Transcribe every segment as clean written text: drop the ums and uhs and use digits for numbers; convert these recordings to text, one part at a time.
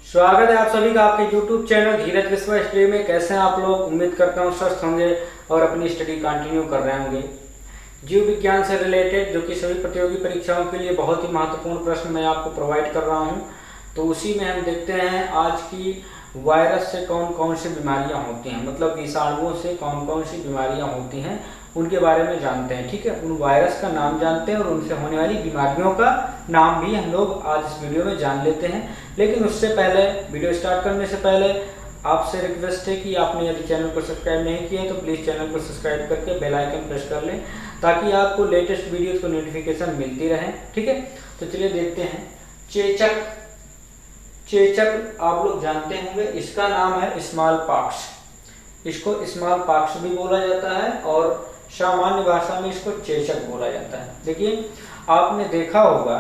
स्वागत है आप सभी का आपके YouTube चैनल धीरज विश्व स्टडी में। कैसे हैं आप लोग? उम्मीद करता हूँ स्वस्थ होंगे और अपनी स्टडी कंटिन्यू कर रहे होंगे। जीव विज्ञान से रिलेटेड जो कि सभी प्रतियोगी परीक्षाओं के लिए बहुत ही महत्वपूर्ण प्रश्न मैं आपको प्रोवाइड कर रहा हूँ। तो उसी में हम देखते हैं आज की वायरस से कौन कौन सी बीमारियाँ होती हैं, मतलब विषाणुओं से कौन कौन सी बीमारियाँ होती हैं उनके बारे में जानते हैं। ठीक है, उन वायरस का नाम जानते हैं और उनसे होने वाली बीमारियों का नाम भी हम लोग आज इस वीडियो में जान लेते हैं। लेकिन उससे पहले, वीडियो स्टार्ट करने से पहले आपसे रिक्वेस्ट है कि आपने यदि चैनल को सब्सक्राइब नहीं किया है तो प्लीज़ चैनल को सब्सक्राइब करके बेल आइकन प्रेस कर लें ताकि आपको लेटेस्ट वीडियोज़ को नोटिफिकेशन मिलती रहे। ठीक है, तो चलिए देखते हैं। चेचक, चेचक आप लोग जानते होंगे, इसका नाम है स्मॉल पॉक्स। इसको स्मॉल पॉक्स भी बोला जाता है और सामान्य भाषा में इसको चेचक बोला जाता है। देखिए, आपने देखा होगा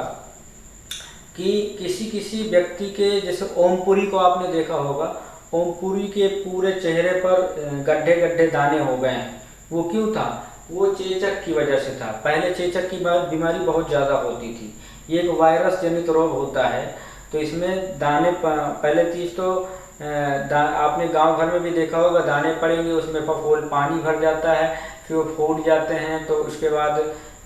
कि किसी किसी व्यक्ति के, जैसे ओमपुरी को आपने देखा होगा, ओमपुरी के पूरे चेहरे पर गड्ढे गड्ढे दाने हो गए हैं। वो क्यों था? वो चेचक की वजह से था। पहले चेचक की बीमारी बहुत ज़्यादा होती थी। ये एक वायरस जनित रोग होता है। तो इसमें दाने, पहले चीज़ तो आपने गांव घर में भी देखा होगा, दाने पड़ेंगे, उसमें फफोल पानी भर जाता है, फिर वो फूट जाते हैं। तो उसके बाद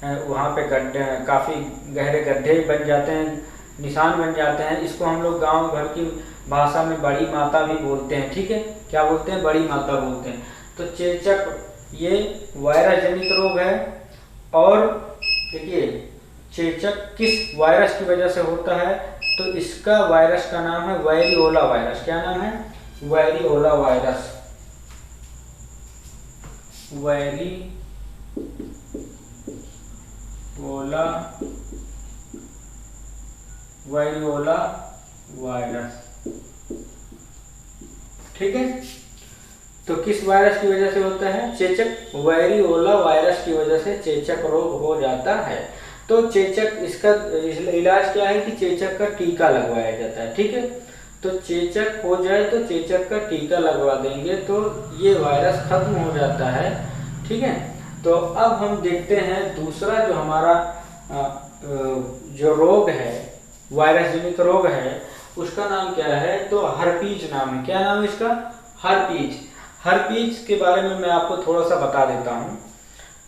वहाँ पे गड्ढे, काफ़ी गहरे गड्ढे बन जाते हैं, निशान बन जाते हैं। इसको हम लोग गांव घर की भाषा में बड़ी माता भी बोलते हैं। ठीक है, क्या बोलते हैं? बड़ी माता बोलते हैं। तो चेचक ये वायरस जनित रोग है। और देखिए, चेचक किस वायरस की वजह से होता है? तो इसका वायरस का नाम है वेरिओला वायरस। क्या नाम है? वेरिओला वायरस। वेरिओला वायरस। ठीक है, तो किस वायरस की वजह से होता है? चेचक, वेरिओला वायरस की वजह से चेचक रोग हो जाता है। तो चेचक, इसका इलाज क्या है कि चेचक का टीका लगवाया जाता है। ठीक है, तो चेचक हो जाए तो चेचक का टीका लगवा देंगे तो ये वायरस खत्म हो जाता है। ठीक है, तो अब हम देखते हैं दूसरा जो हमारा जो रोग है, वायरस जनित रोग है, उसका नाम क्या है? तो हर्पीज नाम है। क्या नाम है इसका? हर्पीज। हर्पीज के बारे में मैं आपको थोड़ा सा बता देता हूँ।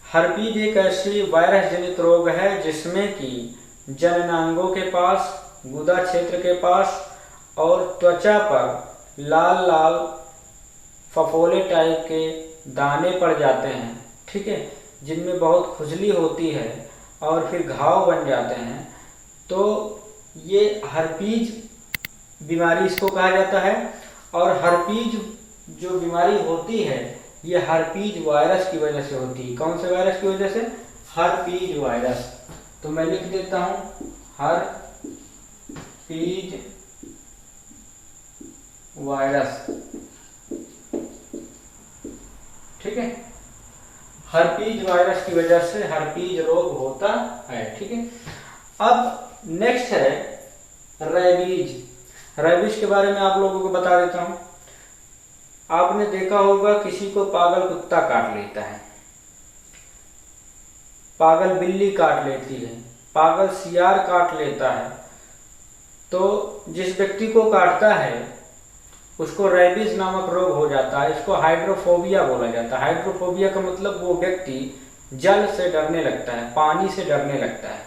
हर्पीज एक ऐसी वायरस जनित रोग है जिसमें कि जननांगों के पास, गुदा क्षेत्र के पास और त्वचा पर लाल लाल फफोले टाइप के दाने पड़ जाते हैं। ठीक है, जिनमें बहुत खुजली होती है और फिर घाव बन जाते हैं। तो ये हर्पीज बीमारी इसको कहा जाता है। और हर्पीज जो बीमारी होती है ये हर्पीज वायरस की वजह से होती है। कौन से वायरस की वजह से? Herpes virus. तो मैं लिख देता हूं, हर्पीज वायरस। ठीक है, हर्पीज वायरस की वजह से हर्पीज रोग होता है। ठीक है, अब नेक्स्ट है रेबीज। रेबीज के बारे में आप लोगों को बता देता हूं। आपने देखा होगा किसी को पागल कुत्ता काट लेता है, पागल बिल्ली काट लेती है, पागल सियार काट लेता है। तो जिस व्यक्ति को काटता है उसको रेबीज नामक रोग हो जाता है। इसको हाइड्रोफोबिया बोला जाता है। हाइड्रोफोबिया का मतलब वो व्यक्ति जल से डरने लगता है, पानी से डरने लगता है।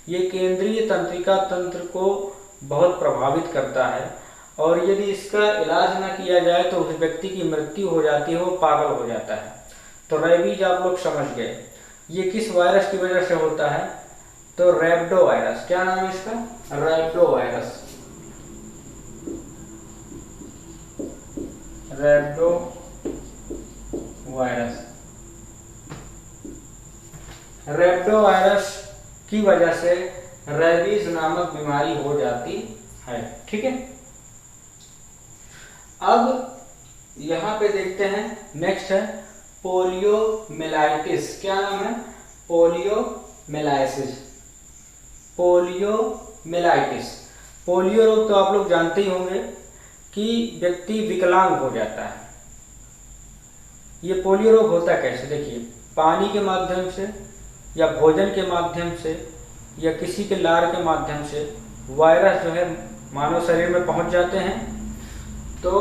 ये केंद्रीय तंत्रिका तंत्र को बहुत प्रभावित करता है और यदि इसका इलाज न किया जाए तो उस व्यक्ति की मृत्यु हो जाती है, वो पागल हो जाता है। तो रेबीज आप लोग समझ गए। ये किस वायरस की वजह से होता है? तो रैबिडो वायरस। क्या नाम है इसका? रैबिडो वायरस। रैबिडो वायरस। रैबिडो वायरस की वजह से रेबीज नामक बीमारी हो जाती है। ठीक है, अब यहां पे देखते हैं, नेक्स्ट है पोलियोमेलाइटिस। क्या नाम है? पोलियोमेलाइटिस। पोलियोमेलाइटिस, पोलियो रोग तो आप लोग जानते ही होंगे कि व्यक्ति विकलांग हो जाता है। ये पोलियो रोग होता कैसे? देखिए, पानी के माध्यम से या भोजन के माध्यम से या किसी के लार के माध्यम से वायरस जो है मानव शरीर में पहुंच जाते हैं। तो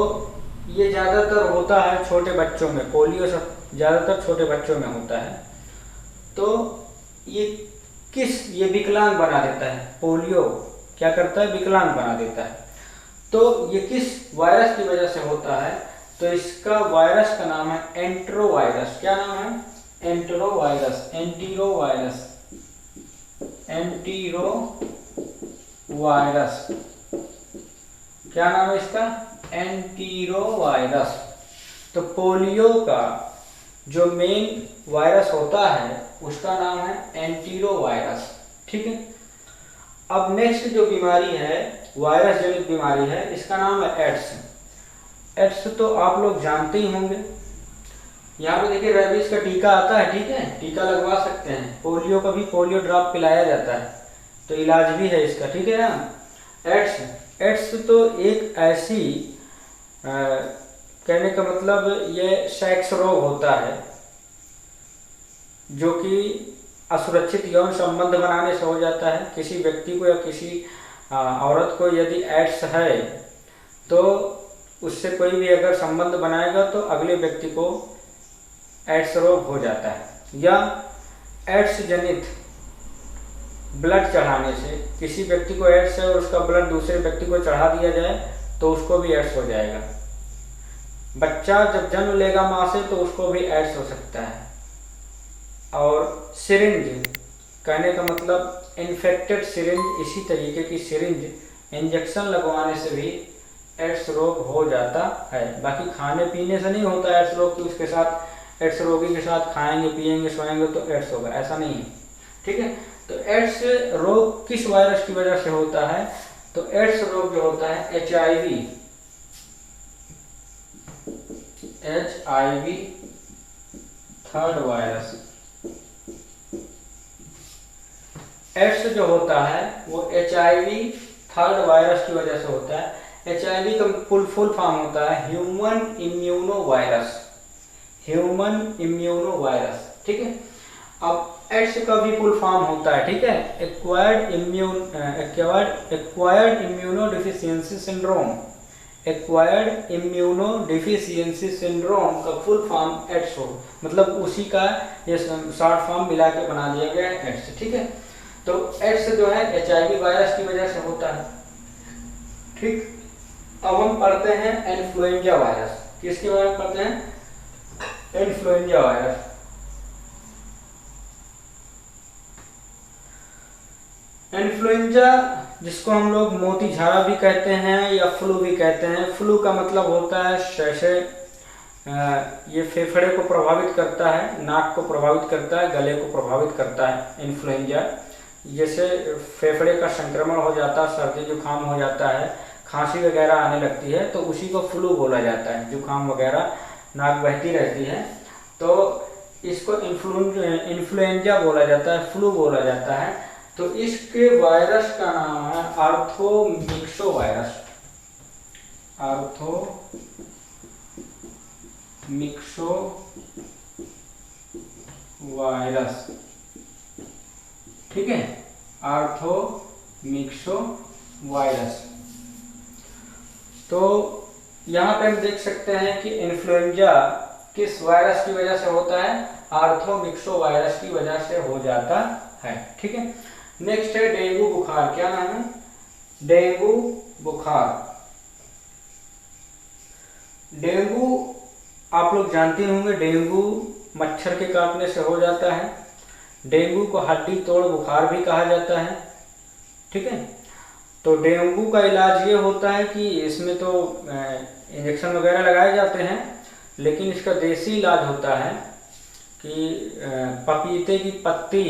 ये ज़्यादातर होता है छोटे बच्चों में, पोलियो सब ज़्यादातर छोटे बच्चों में होता है। तो ये विकलांग बना देता है, पोलियो क्या करता है, विकलांग बना देता है। तो ये किस वायरस की वजह से होता है, तो इसका वायरस का नाम है एंटेरोवायरस। क्या नाम है, एंटेरोवायरस, एंटीरोवायरस, एंटीरोवायरस। क्या नाम है इसका, एंटीरोवायरस। तो पोलियो का जो मेन वायरस होता है उसका नाम है एंटीरोवायरस। ठीक है। अब नेक्स्ट जो बीमारी है, वायरस जनित बीमारी है, इसका नाम है एड्स। एड्स तो आप लोग जानते ही होंगे। यहाँ पे देखिए रेबीज का टीका आता है, ठीक है, टीका लगवा सकते हैं। पोलियो का भी पोलियो ड्रॉप पिलाया जाता है, तो इलाज भी है इसका, ठीक है ना। एड्स तो एक ऐसी कहने का मतलब ये सेक्स रोग होता है जो कि असुरक्षित यौन संबंध बनाने से हो जाता है। किसी व्यक्ति को या किसी औरत को यदि एड्स है तो उससे कोई भी अगर संबंध बनाएगा तो अगले व्यक्ति को एड्स रोग हो जाता है। या एड्स जनित ब्लड चढ़ाने से, किसी व्यक्ति को एड्स है और उसका ब्लड दूसरे व्यक्ति को चढ़ा दिया जाए तो उसको भी एड्स हो जाएगा। बच्चा जब जन्म लेगा माँ से तो उसको भी एड्स हो सकता है। और सिरिंज, कहने का मतलब इन्फेक्टेड सिरिंज, इसी तरीके की सिरिंज इंजेक्शन लगवाने से भी एड्स रोग हो जाता है। बाकी खाने पीने से नहीं होता एड्स रोग, कि उसके साथ एड्स रोगी के साथ खाएंगे पिएंगे सोएंगे तो एड्स होगा, ऐसा नहीं है। ठीक है। तो एड्स रोग किस वायरस की वजह से होता है, तो एड्स रोग जो होता है HIV थर्ड वायरस। एड्स जो होता है वो HIV थर्ड वायरस की वजह से होता है। HIV का फुल फॉर्म होता है human immuno virus, human immuno virus. ठीक है। अब एड्स का भी फुल फॉर्म होता है, ठीक है, acquired immuno deficiency syndrome. Acquired immuno deficiency syndrome का फुल फॉर्म एड्स हो, मतलब उसी का ये शॉर्ट फॉर्म मिला के बना दिया गया है एड्स। ठीक है। तो एड्स जो है HIV वायरस की वजह से होता है। ठीक। अब हम पढ़ते हैं इन्फ्लुएंजा वायरस। किसके बारे में पढ़ते हैं, इन्फ्लुएंजा वायरस। इन्फ्लुएंजा जिसको हम लोग मोती झाड़ा भी कहते हैं या फ्लू भी कहते हैं। फ्लू का मतलब होता है जैसे ये फेफड़े को प्रभावित करता है, नाक को प्रभावित करता है, गले को प्रभावित करता है। इन्फ्लुएंजा जैसे फेफड़े का संक्रमण हो जाता है, सर्दी जुकाम हो जाता है, खांसी वगैरह आने लगती है तो उसी को फ्लू बोला जाता है। जुकाम वगैरह, नाक बहती रहती है तो इसको इन्फ्लुएंजा बोला जाता है, फ्लू बोला जाता है। तो इसके वायरस का नाम है आर्थोमिक्सो वायरस, आर्थोमिक्सो वायरस। ठीक है, आर्थोमिक्सो वायरस। तो यहाँ पे हम देख सकते हैं कि इन्फ्लुएंजा किस वायरस की वजह से होता है, आर्थोमिक्सो वायरस की वजह से हो जाता है। ठीक है। नेक्स्ट है डेंगू बुखार। क्या नाम है, डेंगू बुखार। डेंगू आप लोग जानते होंगे, डेंगू मच्छर के काटने से हो जाता है। डेंगू को हड्डी तोड़ बुखार भी कहा जाता है। ठीक है। तो डेंगू का इलाज ये होता है कि इसमें तो इंजेक्शन वगैरह लगाए जाते हैं, लेकिन इसका देसी इलाज होता है कि पपीते की पत्ती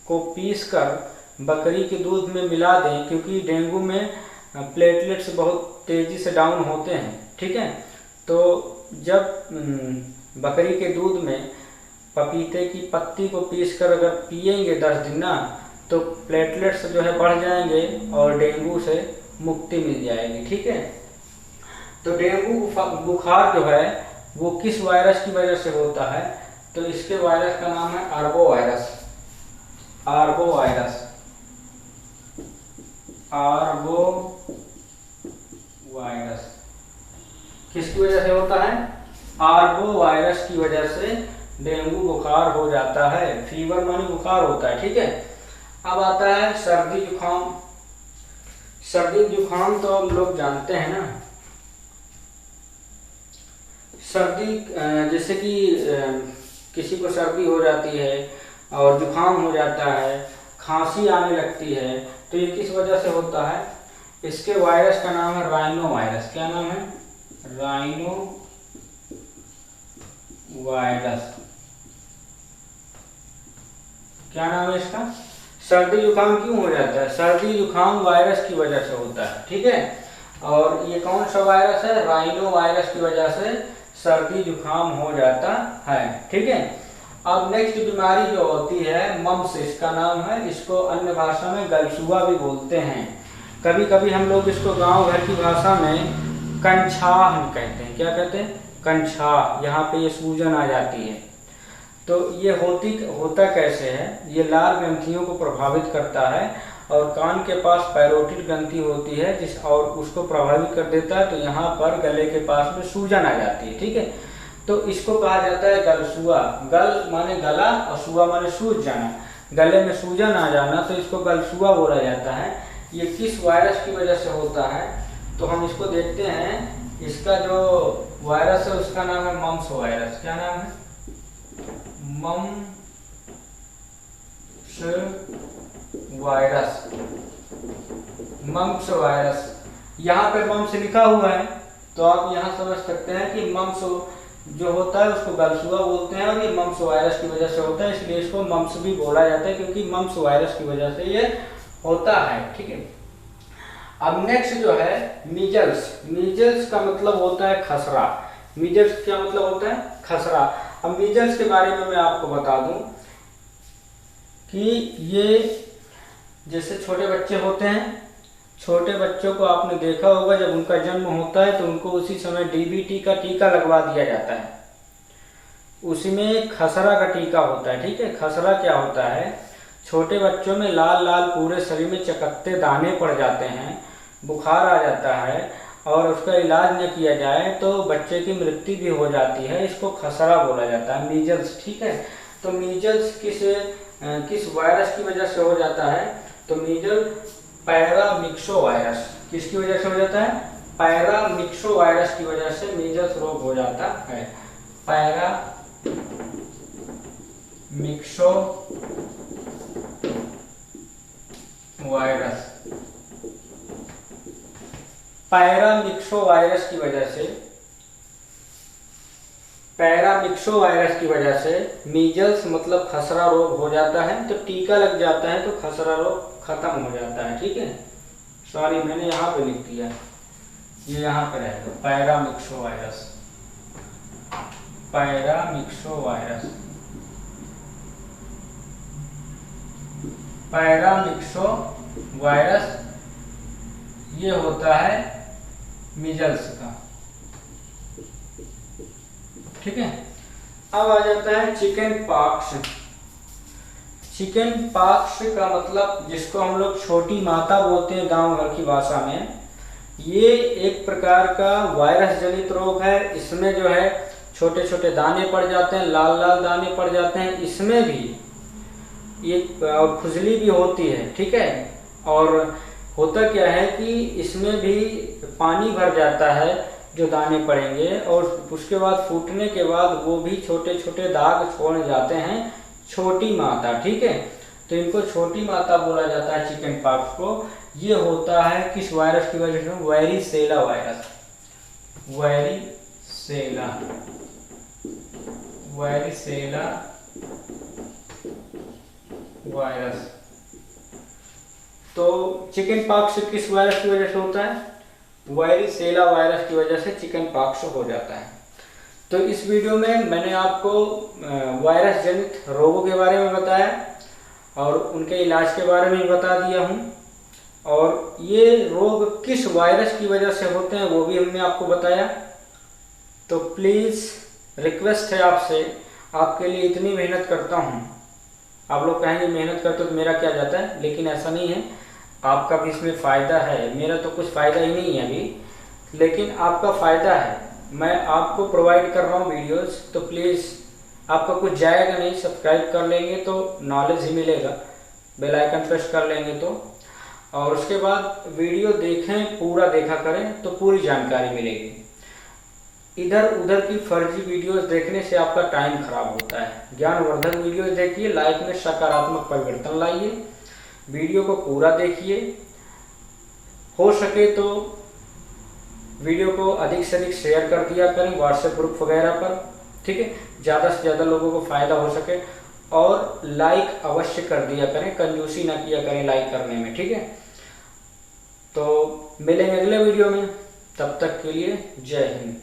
को पीसकर बकरी के दूध में मिला दें, क्योंकि डेंगू में प्लेटलेट्स बहुत तेज़ी से डाउन होते हैं। ठीक है। तो जब बकरी के दूध में पपीते की पत्ती को पीसकर अगर पिएंगे 10 दिन ना, तो प्लेटलेट्स जो है बढ़ जाएंगे और डेंगू से मुक्ति मिल जाएगी। ठीक है। तो डेंगू बुखार जो है वो किस वायरस की वजह से होता है, तो इसके वायरस का नाम है arbo virus, arbo virus, arbo virus किसकी वजह से होता है? आर्बो वायरस की वजह से डेंगू बुखार हो जाता है। फीवर मानी बुखार होता है, ठीक है। अब आता है सर्दी जुकाम। सर्दी जुकाम तो हम लोग जानते हैं ना। सर्दी जैसे कि किसी को सर्दी हो जाती है और जुकाम हो जाता है, खांसी आने लगती है, तो ये किस वजह से होता है? इसके वायरस का नाम है राइनो वायरस। क्या नाम है? Rhino virus. क्या नाम है इसका? सर्दी जुकाम क्यों हो जाता है? सर्दी जुकाम वायरस की वजह से होता है, ठीक है। और ये कौन सा वायरस है? राइनो वायरस की वजह से सर्दी जुकाम हो जाता है, ठीक है। अब नेक्स्ट बीमारी जो होती है मम्स, इसका नाम है, इसको अन्य भाषा में गलसुआ भी बोलते हैं। कभी कभी हम लोग इसको गांव घर की भाषा में कंछाह कहते हैं। क्या कहते हैं? कंछाह। यहाँ पे ये सूजन आ जाती है। तो ये होता कैसे है? ये लाल ग्रंथियों को प्रभावित करता है और कान के पास पैरोटिड ग्रंथि होती है और उसको प्रभावित कर देता है, तो यहाँ पर गले के पास में सूजन आ जाती है, ठीक है। तो इसको कहा जाता है गलसुआ। गल माने गला और सुआ माने सूज जाना, गले में सूजन आ जाना, तो इसको गलसुआ बोला जाता है। ये किस वायरस की वजह से होता है? तो हम इसको देखते हैं। इसका जो वायरस है उसका नाम है मम्स वायरस। क्या नाम है? Mumps virus. Mumps virus. यहाँ पे मम्स लिखा हुआ है, तो आप यहाँ समझ सकते हैं कि मम्स जो होता है उसको गलसुआ बोलते हैं और ये मम्स वायरस की वजह से होता है, इसलिए इसको मम्स भी बोला जाता है, क्योंकि मम्स वायरस की वजह से ये होता है, ठीक है। अब नेक्स्ट जो है मीजल्स। मीजल्स का मतलब होता है खसरा। मीजल्स क्या मतलब होता है? खसरा। अब मीजल्स के बारे में मैं आपको बता दूं कि ये जैसे छोटे बच्चे होते हैं, छोटे बच्चों को आपने देखा होगा, जब उनका जन्म होता है तो उनको उसी समय डीबीटी का टीका लगवा दिया जाता है। उसमें खसरा का टीका होता है, ठीक है। खसरा क्या होता है? छोटे बच्चों में लाल लाल पूरे शरीर में चकत्ते दाने पड़ जाते हैं, बुखार आ जाता है और उसका इलाज न किया जाए तो बच्चे की मृत्यु भी हो जाती है। इसको खसरा बोला जाता है, मीजल्स, ठीक है। तो मीजल्स किस वायरस की वजह से हो जाता है? तो मीजल पैरामिक्सो वायरस। किसकी वजह से हो जाता है? पैरामिक्सो वायरस की वजह से मीजल्स रोग हो जाता है। Paramyxo virus. पैरामिक्सो वायरस की वजह से मीजल्स मतलब खसरा रोग हो जाता है, तो टीका लग जाता है तो खसरा रोग खत्म हो जाता है, ठीक है। सॉरी, मैंने यहाँ पे लिख दिया, ये यहाँ पे रहेगा paramyxo virus. Paramyxo virus. Paramyxo virus ये होता है मीजल्स का, ठीक है। अब आ जाता है चिकन पॉक्स। चिकन पॉक्स का मतलब, जिसको हम लोग छोटी माता बोलते हैं गांव घर की भाषा में, ये एक प्रकार का वायरस जनित रोग है। इसमें जो है छोटे छोटे दाने पड़ जाते हैं, लाल लाल दाने पड़ जाते हैं, इसमें भी ये खुजली भी होती है, ठीक है। और होता क्या है कि इसमें भी पानी भर जाता है जो दाने पड़ेंगे, और उसके बाद फूटने के बाद वो भी छोटे छोटे दाग छोड़ जाते हैं, छोटी माता, ठीक है। तो इनको छोटी माता बोला जाता है चिकन पॉक्स को। ये होता है किस वायरस की वजह से? Varicella virus. Varicella virus. तो चिकन पॉक्स किस वायरस की वजह से होता है? वैरिसेला वायरस की वजह से चिकन पॉक्स हो जाता है। तो इस वीडियो में मैंने आपको वायरस जनित रोगों के बारे में बताया और उनके इलाज के बारे में बता दिया हूँ, और ये रोग किस वायरस की वजह से होते हैं वो भी हमने आपको बताया। तो प्लीज़ रिक्वेस्ट है आपसे, आपके लिए इतनी मेहनत करता हूँ। आप लोग कहेंगे मेहनत करते तो मेरा क्या जाता है, लेकिन ऐसा नहीं है, आपका भी इसमें फ़ायदा है। मेरा तो कुछ फ़ायदा ही नहीं है अभी, लेकिन आपका फ़ायदा है, मैं आपको प्रोवाइड कर रहा हूँ वीडियोस, तो प्लीज़ आपका कुछ जाएगा नहीं, सब्सक्राइब कर लेंगे तो नॉलेज ही मिलेगा, बेल आइकन प्रेस कर लेंगे तो। और उसके बाद वीडियो देखें, पूरा देखा करें तो पूरी जानकारी मिलेगी। इधर उधर की फर्जी वीडियोस देखने से आपका टाइम खराब होता है। ज्ञानवर्धक वीडियोस देखिए, लाइफ में सकारात्मक परिवर्तन लाइए, वीडियो को पूरा देखिए, हो सके तो वीडियो को अधिक से अधिक शेयर कर दिया करें व्हाट्सएप ग्रुप वगैरह पर, ठीक है, ज़्यादा से ज़्यादा लोगों को फ़ायदा हो सके। और लाइक अवश्य कर दिया करें, कंजूसी ना किया करें लाइक करने में, ठीक है। तो मिलेंगे अगले वीडियो में, तब तक के लिए जय हिंद।